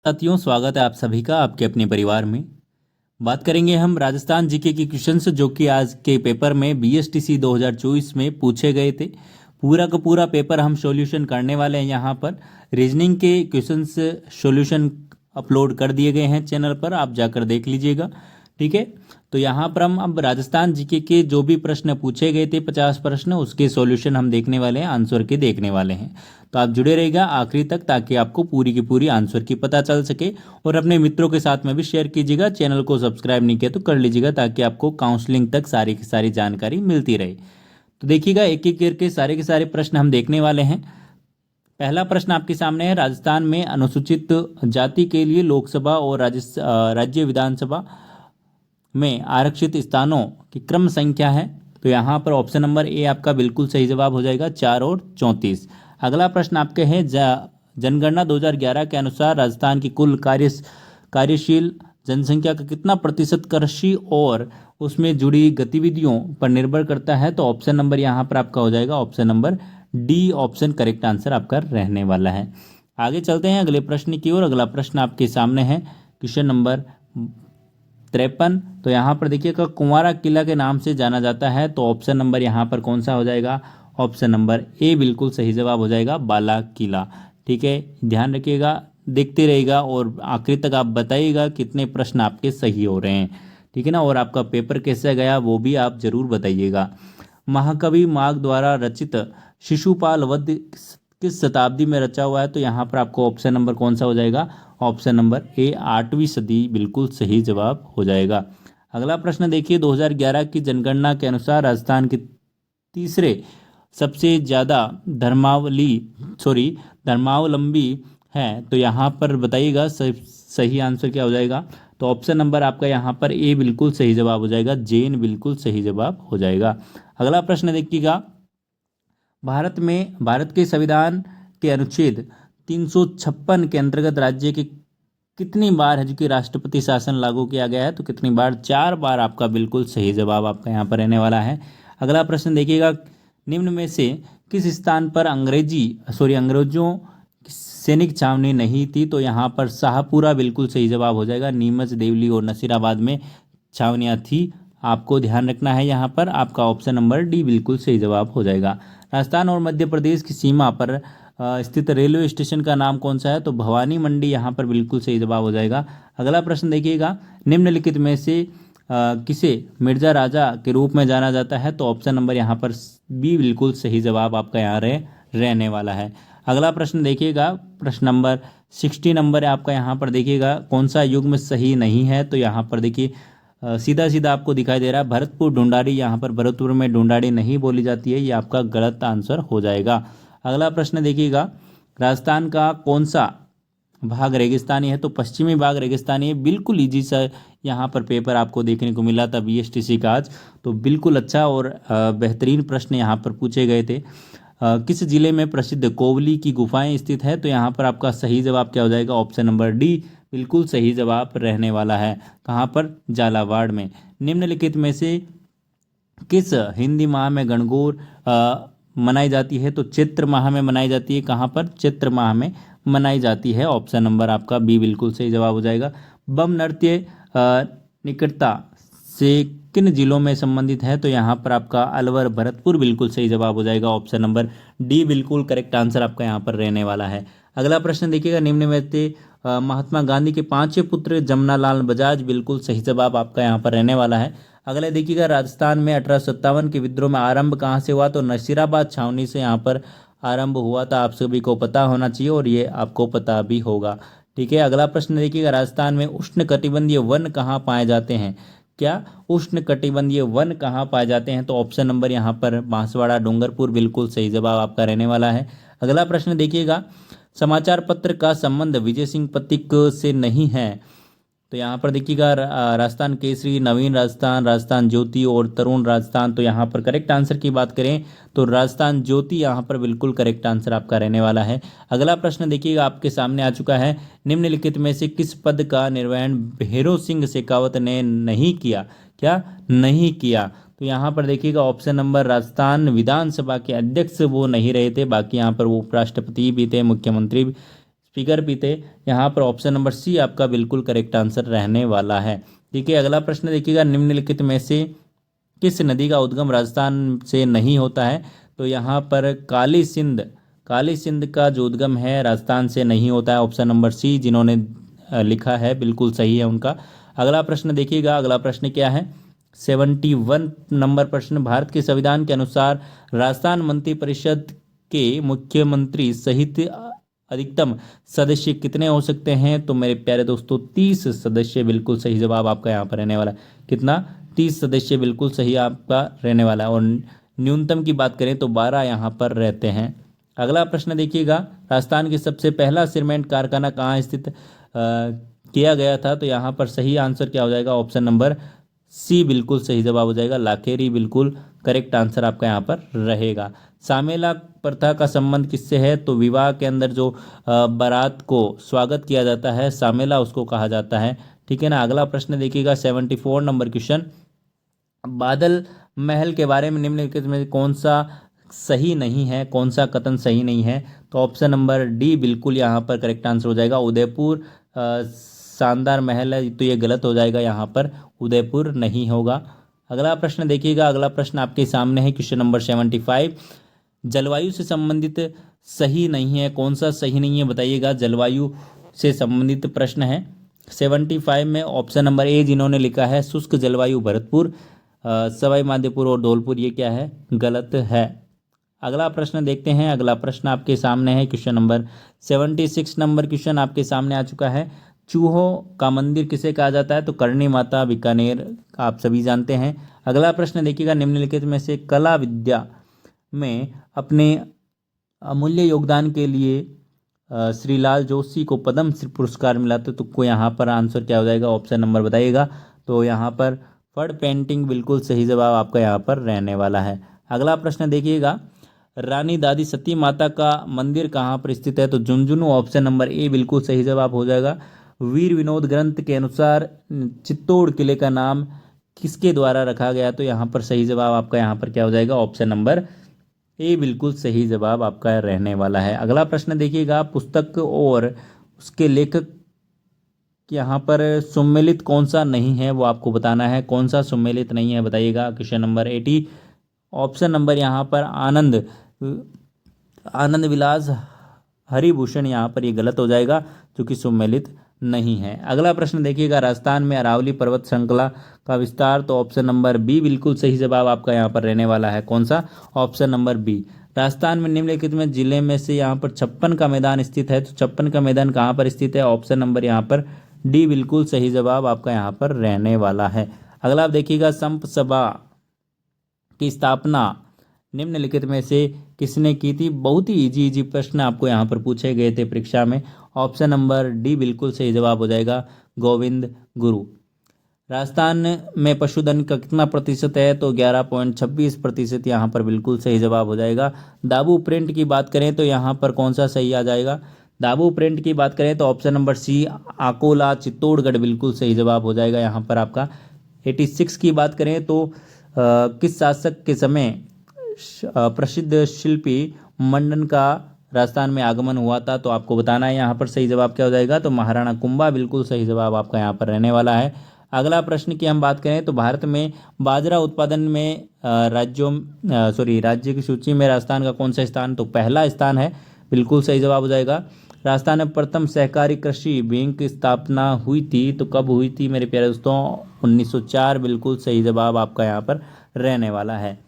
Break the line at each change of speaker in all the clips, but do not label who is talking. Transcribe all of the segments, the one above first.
साथियों, स्वागत है आप सभी का आपके अपने परिवार में। बात करेंगे हम राजस्थान जीके के क्वेश्चंस जो कि आज के पेपर में बीएसटीसी 2024 में पूछे गए थे। पूरा का पूरा पेपर हम सॉल्यूशन करने वाले हैं। यहाँ पर रीजनिंग के क्वेश्चंस सॉल्यूशन अपलोड कर दिए गए हैं चैनल पर, आप जाकर देख लीजिएगा। ठीक है, तो यहाँ पर हम अब राजस्थान जीके के जो भी प्रश्न पूछे गए थे 50 प्रश्न, उसके सॉल्यूशन हम देखने वाले हैं, आंसर के देखने वाले हैं। तो आप जुड़े रहिएगा आखिरी तक ताकि आपको पूरी की पूरी आंसर की पता चल सके। और अपने मित्रों के साथ में भी शेयर कीजिएगा। चैनल को सब्सक्राइब नहीं किया तो कर लीजिएगा ताकि आपको काउंसलिंग तक सारी की सारी जानकारी मिलती रहे। तो देखिएगा, एक एक करके सारे के सारे प्रश्न हम देखने वाले हैं। पहला प्रश्न आपके सामने है, राजस्थान में अनुसूचित जाति के लिए लोकसभा और राज्य विधानसभा में आरक्षित स्थानों की क्रम संख्या है। तो यहाँ पर ऑप्शन नंबर ए आपका बिल्कुल सही जवाब हो जाएगा, 4 और 34। अगला प्रश्न आपके है, जनगणना 2011 के अनुसार राजस्थान की कुल कार्यशील जनसंख्या का कितना प्रतिशत कृषि और उसमें जुड़ी गतिविधियों पर निर्भर करता है। तो ऑप्शन नंबर यहाँ पर आपका हो जाएगा option number D option correct answer आपका रहने वाला है। आगे चलते हैं अगले प्रश्न की ओर। अगला प्रश्न आपके सामने है, क्वेश्चन नंबर 53। तो यहाँ पर देखिएगा, कुंवारा किला के नाम से जाना जाता है। तो ऑप्शन नंबर यहाँ पर कौन सा हो जाएगा, ऑप्शन नंबर ए बिल्कुल सही जवाब हो जाएगा, बाला किला। ठीक है, ध्यान रखिएगा, देखते रहिएगा और आखिरी तक आप बताइएगा कितने प्रश्न आपके सही हो रहे हैं। ठीक है ना, और आपका पेपर कैसे गया वो भी आप जरूर बताइएगा। महाकवि माघ द्वारा रचित शिशुपाल वध किस शताब्दी में रचा हुआ है। तो यहाँ पर आपको ऑप्शन नंबर कौन सा हो जाएगा, ऑप्शन नंबर ए 8वीं सदी बिल्कुल सही जवाब हो जाएगा। अगला प्रश्न देखिए, 2011 की जनगणना के अनुसार राजस्थान के तीसरे सबसे ज़्यादा धर्मावलंबी है। तो यहाँ पर बताइएगा सही आंसर क्या हो जाएगा। तो ऑप्शन नंबर आपका यहाँ पर ए बिल्कुल सही जवाब हो जाएगा, जैन बिल्कुल सही जवाब हो जाएगा। अगला प्रश्न देखिएगा, भारत के संविधान के अनुच्छेद 356 के अंतर्गत राज्य के कितनी बार है जो कि राष्ट्रपति शासन लागू किया गया है। तो कितनी बार, 4 बार आपका बिल्कुल सही जवाब आपका यहाँ पर रहने वाला है। अगला प्रश्न देखिएगा, निम्न में से किस स्थान पर अंग्रेजों की सैनिक छावनी नहीं थी। तो यहाँ पर शाहपुरा बिल्कुल सही जवाब हो जाएगा, नीमच, देवली और नसीराबाद में छावनियाँ थी। आपको ध्यान रखना है, यहाँ पर आपका ऑप्शन नंबर डी बिल्कुल सही जवाब हो जाएगा। राजस्थान और मध्य प्रदेश की सीमा पर स्थित रेलवे स्टेशन का नाम कौन सा है। तो भवानी मंडी यहाँ पर बिल्कुल सही जवाब हो जाएगा। अगला प्रश्न देखिएगा, निम्नलिखित में से किसे मिर्जा राजा के रूप में जाना जाता है। तो ऑप्शन नंबर यहाँ पर बी बिल्कुल सही जवाब आपका यहाँ रहने वाला है। अगला प्रश्न देखिएगा, प्रश्न नंबर 60 नंबर है आपका। यहाँ पर देखिएगा, कौन सा युग्म सही नहीं है। तो यहाँ पर देखिए सीधा सीधा आपको दिखाई दे रहा है भरतपुर ढूंढाड़ी, यहाँ पर भरतपुर में ढूंढाड़ी नहीं बोली जाती है, ये आपका गलत आंसर हो जाएगा। अगला प्रश्न देखिएगा, राजस्थान का कौन सा भाग रेगिस्तानी है। तो पश्चिमी भाग रेगिस्तानी है, बिल्कुल इजी सा यहाँ पर पेपर आपको देखने को मिला था बीएसटीसी का आज। तो बिल्कुल अच्छा और बेहतरीन प्रश्न यहाँ पर पूछे गए थे। किस जिले में प्रसिद्ध कोवली की गुफाएं स्थित है। तो यहाँ पर आपका सही जवाब क्या हो जाएगा, ऑप्शन नंबर डी बिल्कुल सही जवाब रहने वाला है। कहाँ पर, झालावाड़ में। निम्नलिखित में से किस हिंदी माह में गणगौर मनाई जाती है। तो चैत्र माह में मनाई जाती है। कहाँ पर, चैत्र माह में मनाई जाती है। ऑप्शन नंबर आपका बी बिल्कुल सही जवाब हो जाएगा। बम नृत्य निकटता से किन जिलों में संबंधित है। तो यहाँ पर आपका अलवर, भरतपुर बिल्कुल सही जवाब हो जाएगा। ऑप्शन नंबर डी बिल्कुल करेक्ट आंसर आपका यहाँ पर रहने वाला है। अगला प्रश्न देखिएगा, निम्न में से महात्मा गांधी के 5 पुत्र जमनालाल बजाज बिल्कुल सही जवाब आपका यहाँ पर रहने वाला है। अगला देखिएगा, राजस्थान में 1857 के विद्रोह में आरंभ कहाँ से हुआ। तो नसीराबाद छावनी से यहाँ पर आरंभ हुआ था। आप सभी को पता होना चाहिए और ये आपको पता भी होगा। ठीक है, अगला प्रश्न देखिएगा, राजस्थान में उष्णकटिबंधीय वन कहाँ पाए जाते हैं। क्या उष्णकटिबंधीय वन कहाँ पाए जाते हैं। तो ऑप्शन नंबर यहाँ पर बांसवाड़ा, डूंगरपुर बिल्कुल सही जवाब आपका रहने वाला है। अगला प्रश्न देखिएगा, समाचार पत्र का संबंध विजय सिंह पथिक से नहीं है। तो यहाँ पर देखिएगा, राजस्थान केसरी, नवीन राजस्थान, राजस्थान ज्योति और तरुण राजस्थान। तो यहाँ पर करेक्ट आंसर की बात करें तो राजस्थान ज्योति यहाँ पर बिल्कुल करेक्ट आंसर आपका रहने वाला है। अगला प्रश्न देखिएगा, आपके सामने आ चुका है, निम्नलिखित में से किस पद का निर्वहन भैरों सिंह शेखावत ने नहीं किया। क्या नहीं किया। तो यहाँ पर देखिएगा, ऑप्शन नंबर राजस्थान विधानसभा के अध्यक्ष वो नहीं रहे थे, बाकी यहाँ पर वो उपराष्ट्रपति भी थे, मुख्यमंत्री फिगर पीते, यहाँ पर ऑप्शन नंबर सी आपका बिल्कुल करेक्ट आंसर रहने वाला है। ठीक है, अगला प्रश्न देखिएगा, निम्नलिखित में से किस नदी का उद्गम राजस्थान से नहीं होता है? तो यहाँ पर काली सिंध का जो उद्गम है राजस्थान से नहीं होता है। ऑप्शन नंबर सी जिन्होंने लिखा है बिल्कुल सही है उनका। अगला प्रश्न देखिएगा, अगला प्रश्न क्या है? 71 नंबर प्रश्न, भारत के संविधान के अनुसार राजस्थान मंत्रिपरिषद के मुख्यमंत्री सहित अधिकतम सदस्य कितने हो सकते हैं? तो मेरे प्यारे दोस्तों 30 सदस्य बिल्कुल सही जवाब आपका यहाँ पर रहने वाला है। कितना? 30 सदस्य बिल्कुल सही आपका रहने वाला है। और न्यूनतम की बात करें तो 12 यहाँ पर रहते हैं। अगला प्रश्न देखिएगा, राजस्थान के सबसे पहला सीमेंट कारखाना कहाँ स्थित किया गया था? तो यहाँ पर सही आंसर क्या हो जाएगा? ऑप्शन नंबर सी बिल्कुल सही जवाब हो जाएगा, लाखेरी बिल्कुल करेक्ट आंसर आपका यहाँ पर रहेगा। सामेला प्रथा का संबंध किससे है? तो विवाह के अंदर जो बारात को स्वागत किया जाता है, सामेला उसको कहा जाता है। ठीक है ना। अगला प्रश्न देखिएगा, 74 नंबर क्वेश्चन, बादल महल के बारे में निम्नलिखित में कौन सा सही नहीं है, कौन सा कथन सही नहीं है? तो ऑप्शन नंबर डी बिल्कुल यहाँ पर करेक्ट आंसर हो जाएगा, उदयपुर शानदार महल है, तो ये गलत हो जाएगा, यहाँ पर उदयपुर नहीं होगा। अगला प्रश्न देखिएगा, अगला प्रश्न आपके सामने है क्वेश्चन नंबर 75, जलवायु से संबंधित सही नहीं है, कौन सा सही नहीं है बताइएगा? जलवायु से संबंधित प्रश्न है 75 में। ऑप्शन नंबर ए जिन्होंने लिखा है शुष्क जलवायु भरतपुर, सवाई माधोपुर और धौलपुर, ये क्या है? गलत है। अगला प्रश्न देखते हैं, अगला प्रश्न आपके सामने है क्वेश्चन नंबर 76 नंबर क्वेश्चन आपके सामने आ चुका है, चूहों का मंदिर किसे कहा जाता है? तो करणी माता बीकानेर, आप सभी जानते हैं। अगला प्रश्न देखिएगा, निम्नलिखित में से कला विद्या में अपने अमूल्य योगदान के लिए श्री लाल जोशी को पद्म श्री पुरस्कार मिला था, तो यहाँ पर आंसर क्या हो जाएगा? ऑप्शन नंबर बताइएगा। तो यहाँ पर फड़ पेंटिंग बिल्कुल सही जवाब आपका यहाँ पर रहने वाला है। अगला प्रश्न देखिएगा, रानी दादी सती माता का मंदिर कहाँ पर स्थित है? तो झुंझुनू, ऑप्शन नंबर ए बिल्कुल सही जवाब हो जाएगा। वीर विनोद ग्रंथ के अनुसार चित्तौड़ किले का नाम किसके द्वारा रखा गया? तो यहाँ पर सही जवाब आपका यहाँ पर क्या हो जाएगा? ऑप्शन नंबर ए बिल्कुल सही जवाब आपका रहने वाला है। अगला प्रश्न देखिएगा, पुस्तक और उसके लेखक यहाँ पर सम्मिलित कौन सा नहीं है वो आपको बताना है, कौन सा सम्मिलित नहीं है बताइएगा? क्वेश्चन नंबर 80, ऑप्शन नंबर यहाँ पर आनंद विलास हरिभूषण, यहाँ पर ये गलत हो जाएगा क्योंकि सम्मिलित नहीं है। अगला प्रश्न देखिएगा, राजस्थान में अरावली पर्वत श्रृंखला का विस्तार, तो ऑप्शन नंबर बी बिल्कुल सही जवाब आपका यहाँ पर रहने वाला है। कौन सा? Option number B. राजस्थान में निम्नलिखित में जिले में से यहाँ पर 56 का मैदान स्थित है, तो 56 का मैदान कहाँ पर स्थित है? ऑप्शन नंबर यहाँ पर डी बिल्कुल सही जवाब आपका यहाँ पर रहने वाला है। अगला आप देखिएगा, संप सभा की स्थापना निम्नलिखित में से किसने की थी? बहुत ही इजी प्रश्न आपको यहाँ पर पूछे गए थे परीक्षा में। ऑप्शन नंबर डी बिल्कुल सही जवाब हो जाएगा, गोविंद गुरु। राजस्थान में पशुधन का कितना प्रतिशत है? तो 11.26% यहाँ पर बिल्कुल सही जवाब हो जाएगा। दाबू प्रिंट की बात करें तो यहाँ पर कौन सा सही आ जाएगा? दाबू प्रिंट की बात करें तो option number C Akola Chittorgarh बिल्कुल सही जवाब हो जाएगा यहाँ पर आपका। 86 की बात करें तो किस शासक के समय प्रसिद्ध शिल्पी मंडन का राजस्थान में आगमन हुआ था? तो आपको बताना है यहाँ पर सही जवाब क्या हो जाएगा? तो महाराणा कुंभा बिल्कुल सही जवाब आपका यहाँ पर रहने वाला है। अगला प्रश्न की हम बात करें तो भारत में बाजरा उत्पादन में राज्य की सूची में राजस्थान का कौन सा स्थान? तो पहला स्थान है, बिल्कुल सही जवाब हो जाएगा। राजस्थान में प्रथम सहकारी कृषि बैंक की स्थापना हुई थी, तो कब हुई थी मेरे प्यारे दोस्तों? 1904 बिल्कुल सही जवाब आपका यहाँ पर रहने वाला है।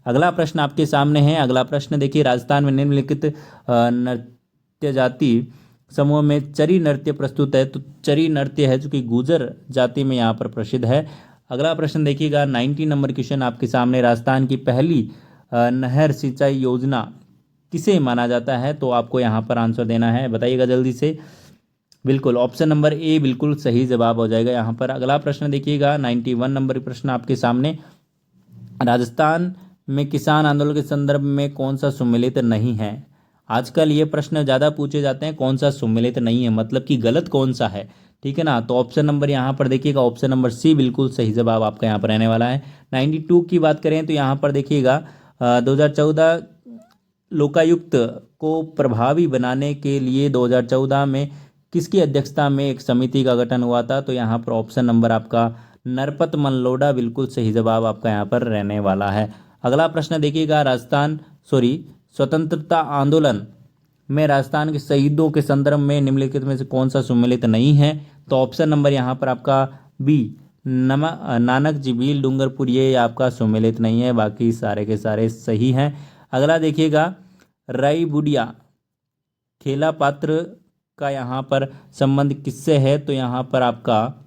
अगला प्रश्न आपके सामने है, अगला प्रश्न देखिए, राजस्थान में निम्नलिखित नृत्य जाति समूह में चरी नृत्य प्रस्तुत है, तो चरी नृत्य है जो कि गुर्जर जाति में यहाँ पर प्रसिद्ध है। अगला प्रश्न देखिएगा, 90 नंबर क्वेश्चन आपके सामने, राजस्थान की पहली नहर सिंचाई योजना किसे माना जाता है? तो आपको यहाँ पर आंसर देना है, बताइएगा जल्दी से। बिल्कुल ऑप्शन नंबर ए बिल्कुल सही जवाब हो जाएगा यहाँ पर। अगला प्रश्न देखिएगा, 91 नंबर प्रश्न आपके सामने, राजस्थान में किसान आंदोलन के संदर्भ में कौन सा सम्मिलित नहीं है? आजकल ये प्रश्न ज़्यादा पूछे जाते हैं, कौन सा सम्मिलित नहीं है मतलब कि गलत कौन सा है, ठीक है ना? तो ऑप्शन नंबर यहाँ पर देखिएगा, ऑप्शन नंबर सी बिल्कुल सही जवाब आपका यहाँ पर रहने वाला है। 92 की बात करें तो यहाँ पर देखिएगा 2014 लोकायुक्त को प्रभावी बनाने के लिए 2014 में किसकी अध्यक्षता में एक समिति का गठन हुआ था? तो यहाँ पर ऑप्शन नंबर आपका नरपत मनलोडा बिल्कुल सही जवाब आपका यहाँ पर रहने वाला है। अगला प्रश्न देखिएगा, स्वतंत्रता आंदोलन में राजस्थान के शहीदों के संदर्भ में निम्नलिखित में से कौन सा सुमेलित नहीं है? तो ऑप्शन नंबर यहाँ पर आपका बी नानक झील डूंगरपुर, ये आपका सुमेलित नहीं है, बाकी सारे के सारे सही हैं। अगला देखिएगा, राई बुढ़िया खेला पात्र का यहाँ पर संबंध किससे है? तो यहाँ पर आपका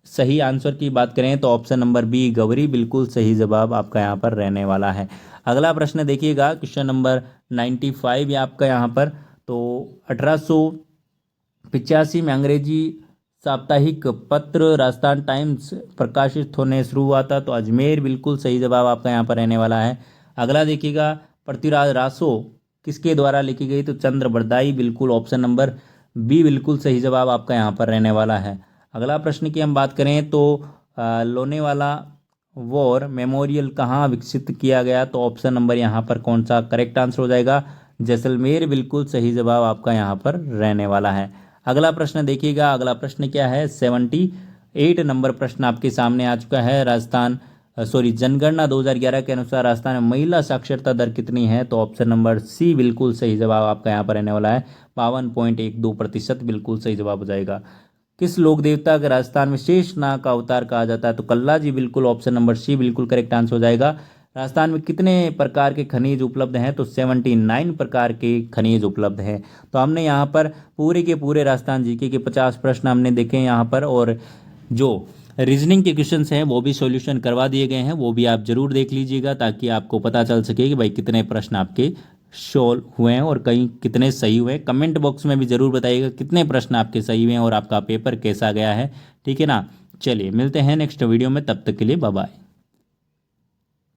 सही आंसर की बात करें तो ऑप्शन नंबर बी गौरी बिल्कुल सही जवाब आपका यहाँ पर रहने वाला है। अगला प्रश्न देखिएगा, क्वेश्चन नंबर 95 आपका यहाँ पर। तो 1885 में अंग्रेजी साप्ताहिक पत्र राजस्थान टाइम्स प्रकाशित होने शुरू हुआ था, तो अजमेर बिल्कुल सही जवाब आपका यहाँ पर रहने वाला है। अगला देखिएगा, पृथ्वीराज रासो किसके द्वारा लिखी गई? तो चंद्र बरदाई बिल्कुल ऑप्शन नंबर बी बिल्कुल सही जवाब आपका यहाँ पर रहने वाला है। अगला प्रश्न की हम बात करें तो लोनावाला वॉर मेमोरियल कहाँ विकसित किया गया? तो ऑप्शन नंबर यहाँ पर कौन सा करेक्ट आंसर हो जाएगा? जैसलमेर बिल्कुल सही जवाब आपका यहाँ पर रहने वाला है। अगला प्रश्न देखिएगा, अगला प्रश्न क्या है? 78 नंबर प्रश्न आपके सामने आ चुका है। जनगणना 2011 के अनुसार राजस्थान में महिला साक्षरता दर कितनी है? तो ऑप्शन नंबर सी बिल्कुल सही जवाब आपका यहाँ पर रहने वाला है, 52.12% बिल्कुल सही जवाब हो जाएगा। किस लोक देवता के राजस्थान में शेषनाग का अवतार कहा जाता है? तो कल्ला जी बिल्कुल ऑप्शन नंबर सी बिल्कुल करेक्ट आंसर हो जाएगा। राजस्थान में कितने प्रकार के खनिज उपलब्ध हैं? तो 79 प्रकार के खनिज उपलब्ध हैं। तो हमने यहाँ पर पूरे के पूरे राजस्थान जीके के 50 प्रश्न हमने देखे यहाँ पर, और जो रीजनिंग के क्वेश्चंस हैं वो भी सॉल्यूशन करवा दिए गए हैं, वो भी आप जरूर देख लीजिएगा ताकि आपको पता चल सके कि भाई कितने प्रश्न आपके सॉल्व हुए हैं और कहीं कितने सही हुए हैं। कमेंट बॉक्स में भी ज़रूर बताइएगा कितने प्रश्न आपके सही हुए हैं और आपका पेपर कैसा गया है, ठीक है ना। चलिए मिलते हैं नेक्स्ट वीडियो में, तब तक के लिए बाय बाय।